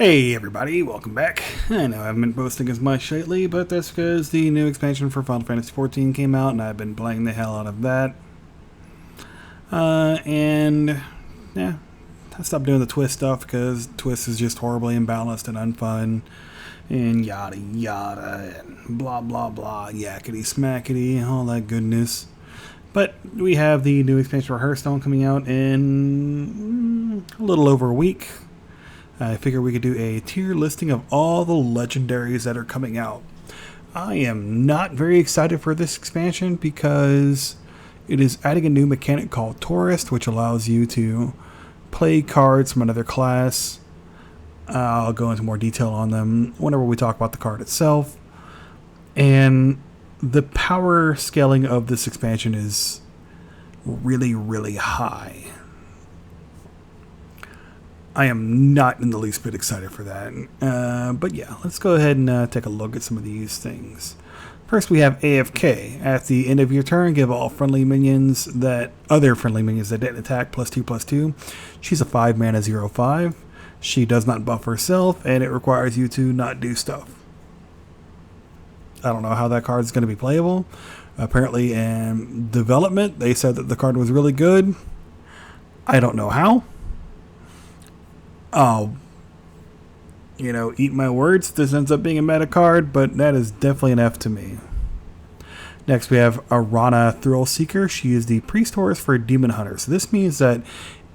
Hey everybody, welcome back. I know I haven't been posting as much lately, but that's because the new expansion for Final Fantasy XIV came out and I've been playing the hell out of that. And yeah, I stopped doing the twist stuff because twist is just horribly imbalanced and unfun and yada yada and blah blah blah, yakety smackety, all that goodness. But we have the new expansion for Hearthstone coming out in a little over a week. I figured we could do a tier listing of all the legendaries that are coming out. I am not very excited for this expansion because it is adding a new mechanic called Tourist, which allows you to play cards from another class. I'll go into more detail on them whenever we talk about the card itself. And the power scaling of this expansion is really, really high. I am not in the least bit excited for that. But yeah, let's go ahead and take a look at some of these things. First, we have AFK. At the end of your turn, give all other friendly minions that didn't attack +2/+2. She's a 5 mana 0/5. She does not buff herself, and it requires you to not do stuff. I don't know how that card is going to be playable. Apparently, in development, they said that the card was really good. I don't know how. I'll, eat my words. This ends up being a meta card, but that is definitely an F to me. Next, we have Arana Thrill Seeker. She is the priest horse for Demon Hunter. So this means that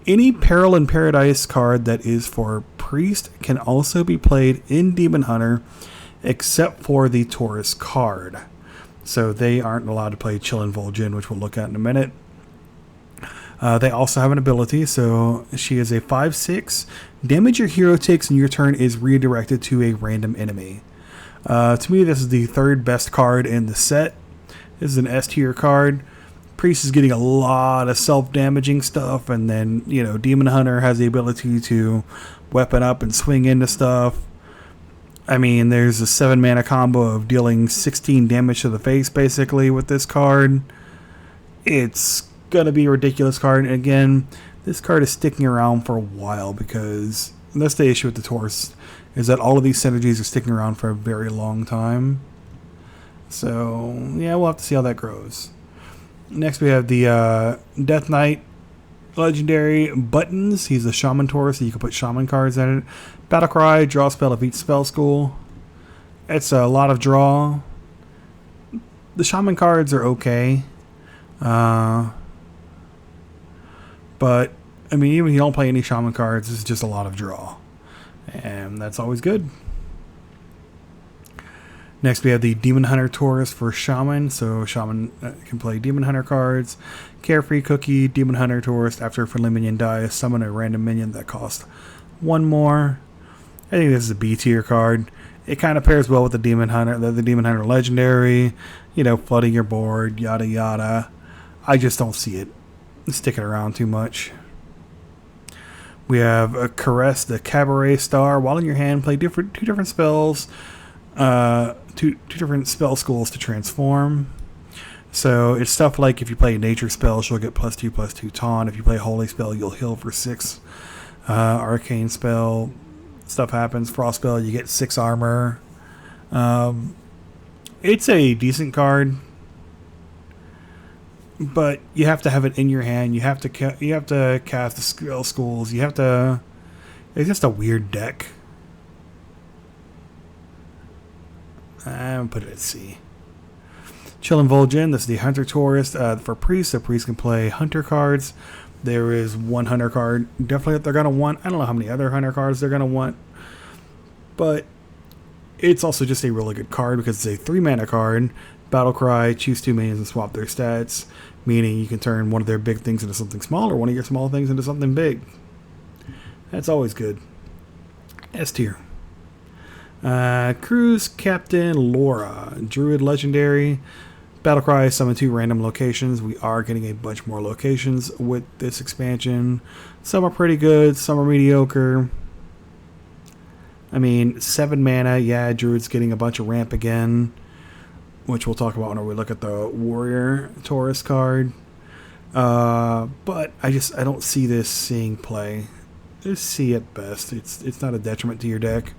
any Peril in Paradise card that is for priest can also be played in Demon Hunter, except for the Taurus card. So they aren't allowed to play Chill and Vol'jin, which we'll look at in a minute. They also have an ability, so she is a 5/6. Damage your hero takes in your turn is redirected to a random enemy. To me, this is the third best card in the set. This is an S tier card. Priest is getting a lot of self-damaging stuff, and then, Demon Hunter has the ability to weapon up and swing into stuff. I mean, there's a 7 mana combo of dealing 16 damage to the face, basically, with this card. It's gonna be a ridiculous card, and again, this card is sticking around for a while because that's the issue with the Taurus, is that all of these synergies are sticking around for a very long time. So yeah, we'll have to see how that grows. Next, we have the Death Knight legendary Buttons. He's a Shaman Taurus, so you can put Shaman cards in it. Battlecry, draw a spell of each spell school. It's a lot of draw. The Shaman cards are okay. But, I mean, even if you don't play any Shaman cards, it's just a lot of draw. And that's always good. Next, we have the Demon Hunter Taurus for Shaman. So, Shaman can play Demon Hunter cards. Carefree Cookie, Demon Hunter Taurus. After a friendly minion dies, summon a random minion that costs 1 more. I think this is a B tier card. It kind of pairs well with the Demon Hunter legendary. Flooding your board, yada yada. I just don't see it sticking around too much. We have a Caress, the Cabaret Star. While in your hand, play two different spells, two different spell schools to transform. So it's stuff like if you play a nature spell, she'll get +2/+2 taunt. If you play a holy spell, you'll heal for 6. Arcane spell, stuff happens. Frost spell, you get 6 armor. It's a decent card, but you have to have it in your hand. You have to cast the spell schools. It's just a weird deck. I'm gonna put it at C. Chill and Vol'jin. This is the Hunter Taurus for priests. So priests can play Hunter cards. There is one Hunter card definitely that they're gonna want. I don't know how many other Hunter cards they're gonna want, but it's also just a really good card because it's a 3 mana card. Battlecry, choose 2 minions and swap their stats, meaning you can turn one of their big things into something small or one of your small things into something big. That's always good. S tier. Cruise Captain Laura, Druid legendary. Battlecry, summon 2 random locations. We are getting a bunch more locations with this expansion. Some are pretty good, some are mediocre. I mean, 7 mana, yeah, Druid's getting a bunch of ramp again, which we'll talk about when we look at the Warrior Taurus card. But I don't see this seeing play. C at best. It's not a detriment to your deck.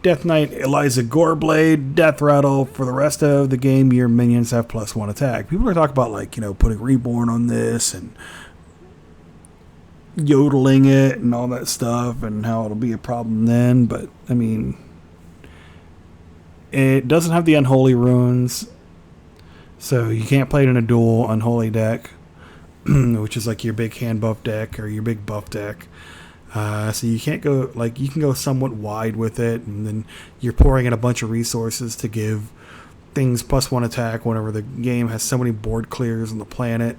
Death Knight, Eliza Goreblade, Death Rattle. For the rest of the game, your minions have +1 attack. People are talking about, like, putting Reborn on this and yodeling it and all that stuff and how it'll be a problem then. But, I mean, it doesn't have the Unholy Runes, so you can't play it in a dual Unholy deck, which is like your big hand buff deck or your big buff deck. So you can't go, like, you can go somewhat wide with it, and then you're pouring in a bunch of resources to give things +1 attack whenever the game has so many board clears on the planet.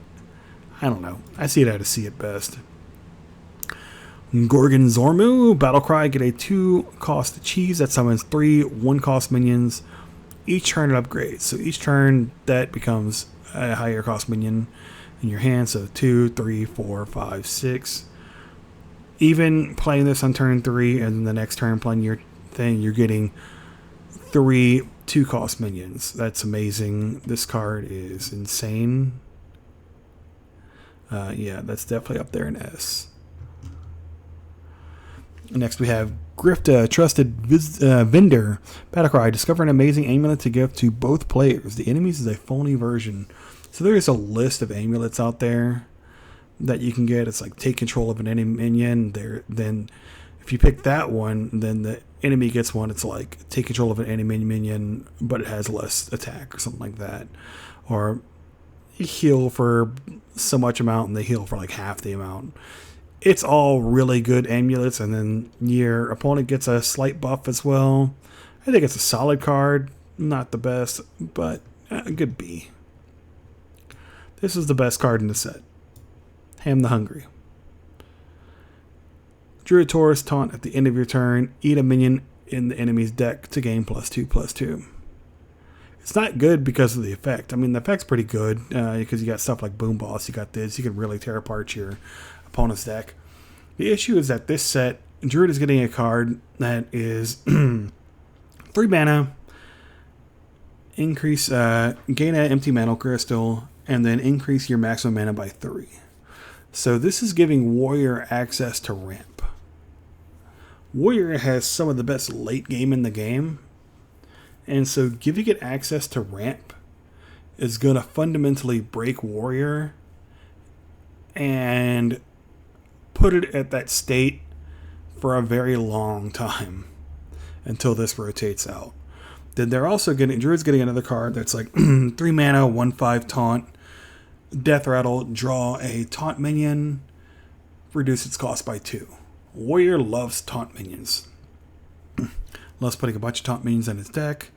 I don't know. I see it at a C at best. Gorgon Zormu, Battlecry, get a 2-cost cheese that summons 3 1-cost minions. Each turn it upgrades. So each turn that becomes a higher cost minion in your hand. So 2, 3, 4, 5, 6. Even playing this on turn 3 and the next turn playing your thing, you're getting 3 2-cost minions. That's amazing. This card is insane. Yeah, that's definitely up there in S. Next we have Grifta, Trusted Vendor. Battlecry, discover an amazing amulet to give to both players. The enemies is a phony version. So there is a list of amulets out there that you can get. It's like take control of an enemy minion. Then if you pick that one, then the enemy gets one. It's like take control of an enemy minion, but it has less attack or something like that. Or you heal for so much amount and they heal for like half the amount. It's all really good amulets, and then your opponent gets a slight buff as well. I think it's a solid card. Not the best, but a good B. This is the best card in the set. Ham the Hungry. Druid Taurus, taunt at the end of your turn. Eat a minion in the enemy's deck to gain +2/+2. It's not good because of the effect. I mean, the effect's pretty good because you got stuff like Boom Boss. You got this. You can really tear apart your opponent's deck. The issue is that this set, Druid is getting a card that is 3 mana, increase, gain an empty mana crystal, and then increase your maximum mana by 3. So this is giving Warrior access to ramp. Warrior has some of the best late game in the game, and so giving it access to ramp is going to fundamentally break Warrior and put it at that state for a very long time until this rotates out. Then they're also getting, Druid's getting another card that's like 3 mana, 1/5 taunt, Death Rattle, draw a taunt minion, reduce its cost by 2. Warrior loves taunt minions. Loves putting a bunch of taunt minions in his deck.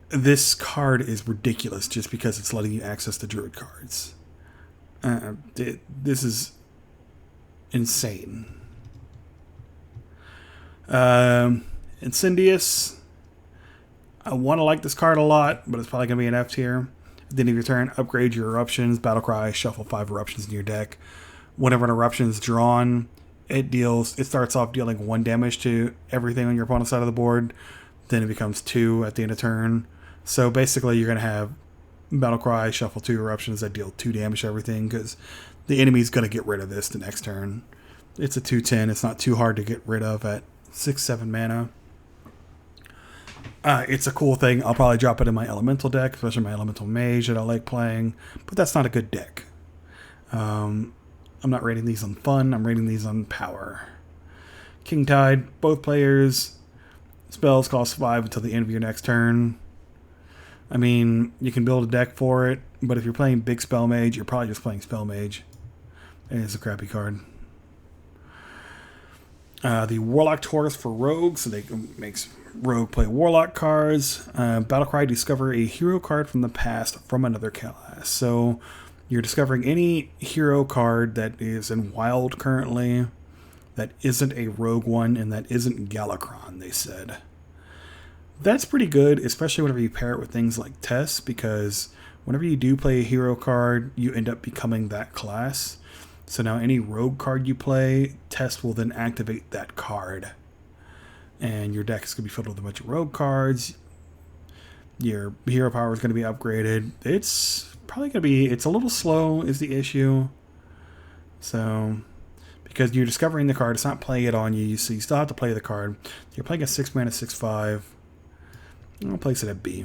This card is ridiculous just because it's letting you access the Druid cards. This is insane. Incendious. I want to like this card a lot, but it's probably going to be an F tier. At the end of your turn, upgrade your eruptions. Battlecry, shuffle 5 eruptions in your deck. Whenever an eruption is drawn, it starts off dealing 1 damage to everything on your opponent's side of the board. Then it becomes 2 at the end of turn. So basically, you're going to have Battlecry, shuffle 2 eruptions that deal 2 damage to everything because the enemy's going to get rid of this the next turn. It's a 2/10. It's not too hard to get rid of at 6-7 mana. It's a cool thing. I'll probably drop it in my elemental deck, especially my elemental mage that I like playing, but that's not a good deck. I'm not rating these on fun. I'm rating these on power. King Tide, both players. Spells cost 5 until the end of your next turn. I mean, you can build a deck for it, but if you're playing big Spell Mage, you're probably just playing Spell Mage. It's a crappy card. The Warlock Taurus for Rogue, so they makes Rogue play Warlock cards. Battlecry, discover a hero card from the past from another class. So you're discovering any hero card that is in Wild currently that isn't a Rogue one and that isn't Galakron, they said. That's pretty good, especially whenever you pair it with things like Tess, because whenever you do play a hero card, you end up becoming that class. So now any rogue card you play, Tess will then activate that card. And your deck is going to be filled with a bunch of rogue cards. Your hero power is going to be upgraded. It's probably going to be, it's a little slow is the issue. So, because you're discovering the card. It's not playing it on you, so you still have to play the card. You're playing a 6 mana 6/5. I'll place it at B.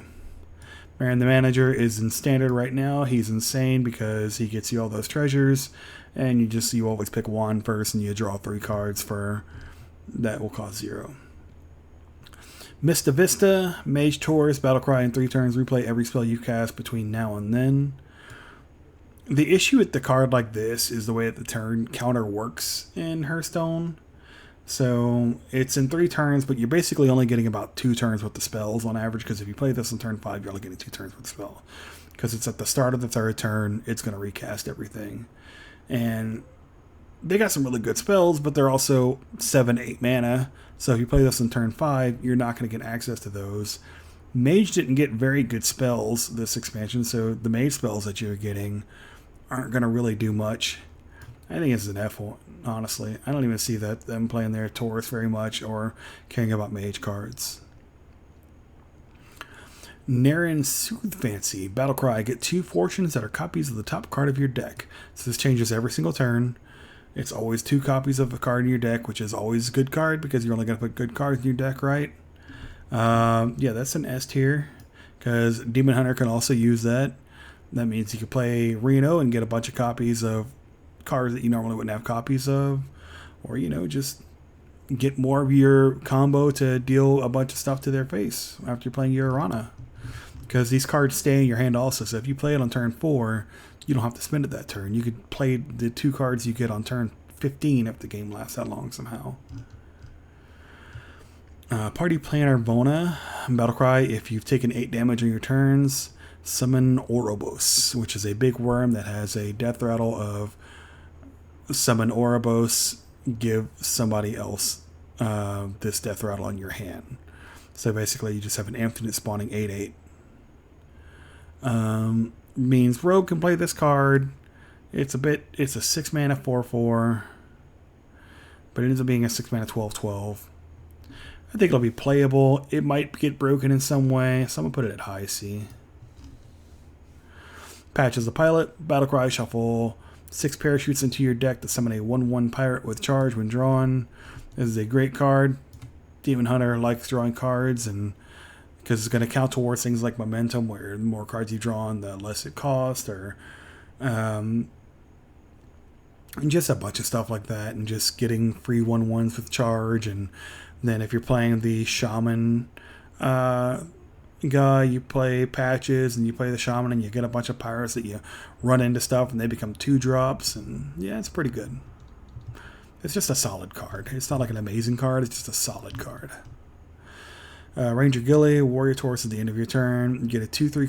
Marin the Manager is in standard right now. He's insane because he gets you all those treasures, and you always pick one first, and you draw 3 cards for that will cost 0. Mista Vista, Mage Taurus, Battlecry in 3 turns. Replay every spell you cast between now and then. The issue with the card like this is the way that the turn counter works in Hearthstone. So it's in 3 turns, but you're basically only getting about 2 turns with the spells on average, because if you play this on turn 5, you're only getting 2 turns with the spell. Because it's at the start of the 3rd turn, it's going to recast everything. And they got some really good spells, but they're also 7-8 mana. So if you play this on turn 5, you're not going to get access to those. Mage didn't get very good spells this expansion, so the mage spells that you're getting aren't going to really do much. I think it's an F, honestly. I don't even see them playing their Taurus very much or caring about mage cards. Naren Soothe Fancy. Battlecry. Get 2 fortunes that are copies of the top card of your deck. So this changes every single turn. It's always 2 copies of a card in your deck, which is always a good card because you're only going to put good cards in your deck, right? Yeah, that's an S tier because Demon Hunter can also use that. That means you can play Reno and get a bunch of copies of cards that you normally wouldn't have copies of, or just get more of your combo to deal a bunch of stuff to their face after you're playing your Arana, because these cards stay in your hand also. So if you play it on turn 4, you don't have to spend it that turn. You could play the 2 cards you get on turn 15 if the game lasts that long somehow. Party Planner Vona. Battlecry. If you've taken 8 damage on your turns, summon Ouroboros, which is a big worm that has a death rattle of summon Ouroboros, give somebody else this death rattle in your hand. So basically you just have an infinite spawning 8/8. Means Rogue can play this card. It's a 6 mana 4/4, but it ends up being a 6 mana 12/12. I think it'll be playable. It might get broken in some way, so I'm gonna put it at high C. Patch as the pilot. Battlecry. Shuffle 6 parachutes into your deck to summon a 1/1 pirate with charge when drawn. This is a great card. Demon Hunter likes drawing cards, and because it's going to count towards things like momentum, where the more cards you draw, the less it costs, or and just a bunch of stuff like that, and just getting free 1/1s with charge. And then if you're playing the shaman guy, you play patches and you play the shaman, and you get a bunch of pirates that you run into stuff and they become 2-drops, and yeah, it's pretty good. It's just a solid card. It's not like an amazing card, it's just a solid card. Ranger Gilly. Warrior Taurus at the end of your turn. You get a 2/3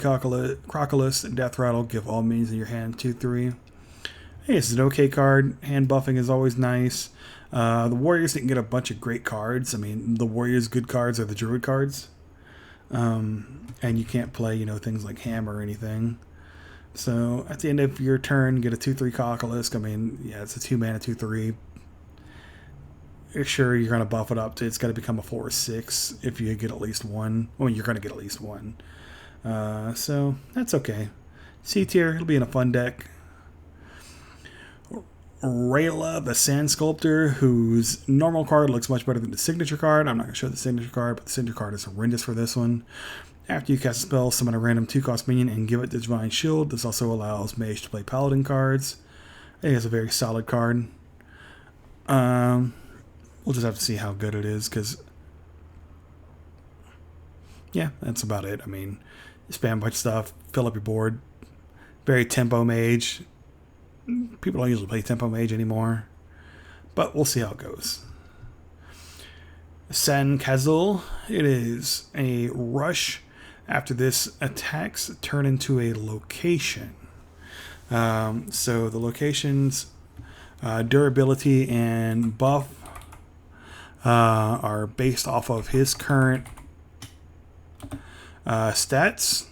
Crocalus, death rattle, give all minions in your hand 2/3. Hey, this is an okay card. Hand buffing is always nice. The Warriors didn't get a bunch of great cards. I mean, the Warriors' good cards are the Druid cards. And you can't play, things like Hammer or anything. So at the end of your turn, get a 2/3 Cockalus. I mean, yeah, it's a 2 mana 2/3. Sure, you're going to buff it up to, it's got to become a 4/6 if you get at least one. Well, you're going to get at least one. So that's okay. C tier, it'll be in a fun deck. Rayla, the Sand Sculptor, whose normal card looks much better than the signature card. I'm not going to show the signature card, but the signature card is horrendous for this one. After you cast a spell, summon a random 2-cost minion and give it the Divine Shield. This also allows Mage to play Paladin cards. I think it's a very solid card. We'll just have to see how good it is, because yeah, that's about it. I mean, you spam a bunch of stuff, fill up your board. Very tempo mage. People don't usually play tempo mage anymore, but we'll see how it goes. San Kazul. It is a rush. After this attacks, turn into a location. So the location's durability and buff are based off of his current stats.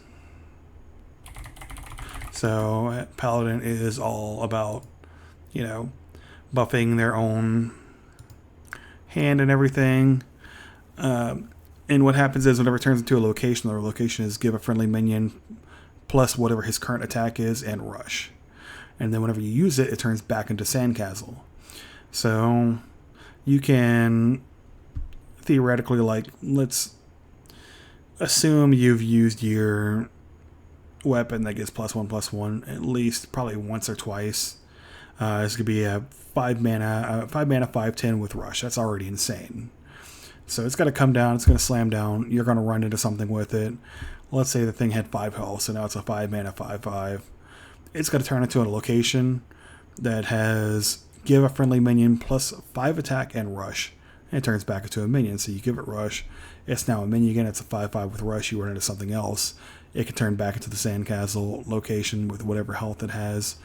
So Paladin is all about, buffing their own hand and everything. And what happens is whenever it turns into a location, the location is give a friendly minion plus whatever his current attack is and rush. And then whenever you use it, it turns back into Sandcastle. So you can theoretically, like, let's assume you've used your weapon that gets +1/+1 at least probably once or twice. This could be a 5 mana 5/10 with rush. That's already insane. So it's going to come down, it's going to slam down, you're going to run into something with it. Let's say the thing had 5 health, so now it's a 5 mana 5/5. It's going to turn into a location that has give a friendly minion +5 attack and rush. And it turns back into a minion, so you give it rush. It's now a minion again, it's a 5/5 with rush, you run into something else. It can turn back into the sandcastle location with whatever health it has.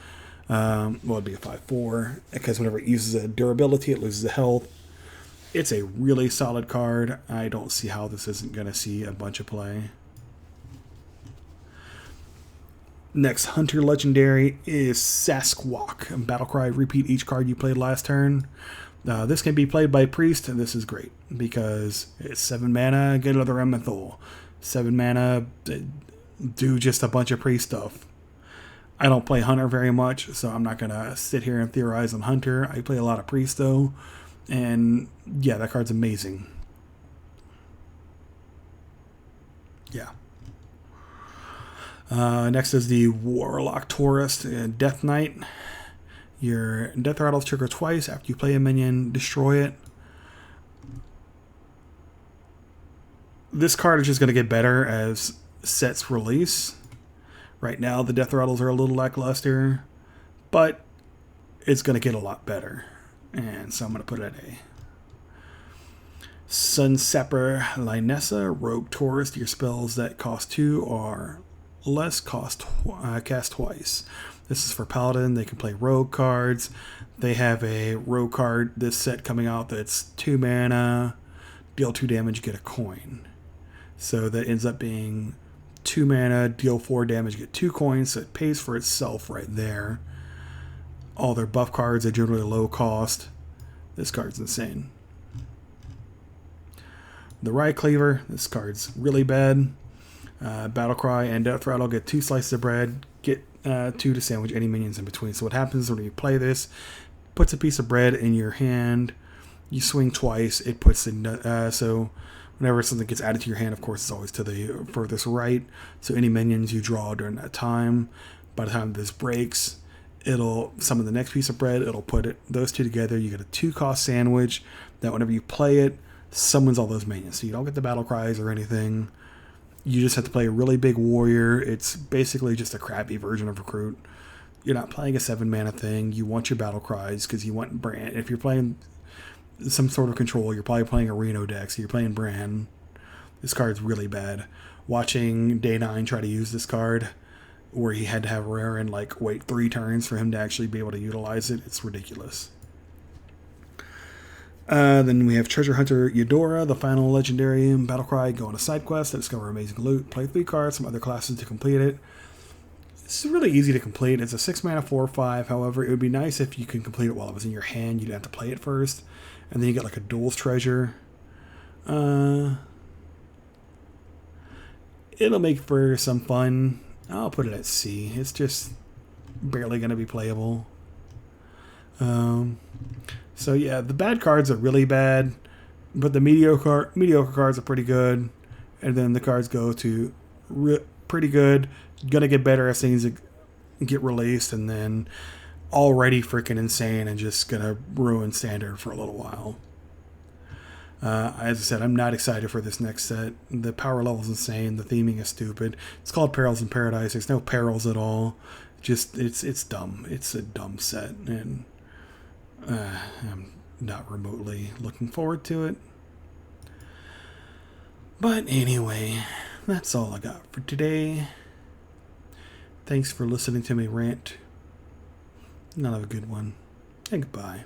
It'd be a 5/4, because whenever it uses a durability, it loses a health. It's a really solid card. I don't see how this isn't going to see a bunch of play. Next Hunter Legendary is Sasquatch. Battlecry, repeat each card you played last turn. This can be played by Priest, and this is great because it's 7 mana, get another Emmenthal. 7 mana, do just a bunch of Priest stuff. I don't play Hunter very much, so I'm not going to sit here and theorize on Hunter. I play a lot of Priest, though. And yeah, that card's amazing. Yeah. Next is the Warlock Tourist, Death Knight. Your Death Rattles trigger twice after you play a minion, destroy it. This card is just going to get better as sets release. Right now, the Death Rattles are a little lackluster, but it's going to get a lot better. And so I'm going to put it at A. Sunsapper Lynessa, Rogue Tourist. Your spells that cost 2 or less cast twice. This is for Paladin. They can play Rogue cards. They have a Rogue card this set coming out that's 2 mana, deal 2 damage, get a coin. So that ends up being 2 mana, deal 4 damage, get 2 coins. So it pays for itself right there. All their buff cards are generally low cost. This card's insane. The Riot Cleaver. This card's really bad. Battlecry and Death Rattle get 2 slices of bread. Get 2 to sandwich any minions in between. So what happens when you play this, puts a piece of bread in your hand. You swing twice. It puts in. So whenever something gets added to your hand, of course, it's always to the furthest right. So any minions you draw during that time, by the time this breaks, it'll summon the next piece of bread. It'll put those 2 together. You get a 2-cost sandwich that whenever you play it, summons all those minions. So you don't get the battle cries or anything. You just have to play a really big warrior. It's basically just a crappy version of Recruit. You're not playing a 7 mana thing. You want your battle cries because you want Bran. If you're playing some sort of control, you're probably playing a Reno deck, so you're playing Bran. This card's really bad. Watching Day 9 try to use this card, where he had to have rare and wait 3 turns for him to actually be able to utilize it. It's ridiculous. Then we have Treasure Hunter Eudora, the final legendary Battlecry. Go on a side quest to discover amazing loot. Play 3 cards from other classes to complete it. It's really easy to complete. It's a 6 mana 4/5. However, it would be nice if you can complete it while it was in your hand. You'd have to play it first. And then you get a duel's treasure. It'll make for some fun. I'll put it at C. It's just barely going to be playable. So yeah, the bad cards are really bad, but the mediocre cards are pretty good. And then the cards go to pretty good. Gonna get better as things get released, and then already freaking insane and just gonna ruin standard for a little while. As I said, I'm not excited for this next set. The power level is insane. The theming is stupid. It's called Perils in Paradise. There's no perils at all. Just it's dumb. It's a dumb set, and I'm not remotely looking forward to it. But anyway, that's all I got for today. Thanks for listening to me rant. Not have a good one. And goodbye.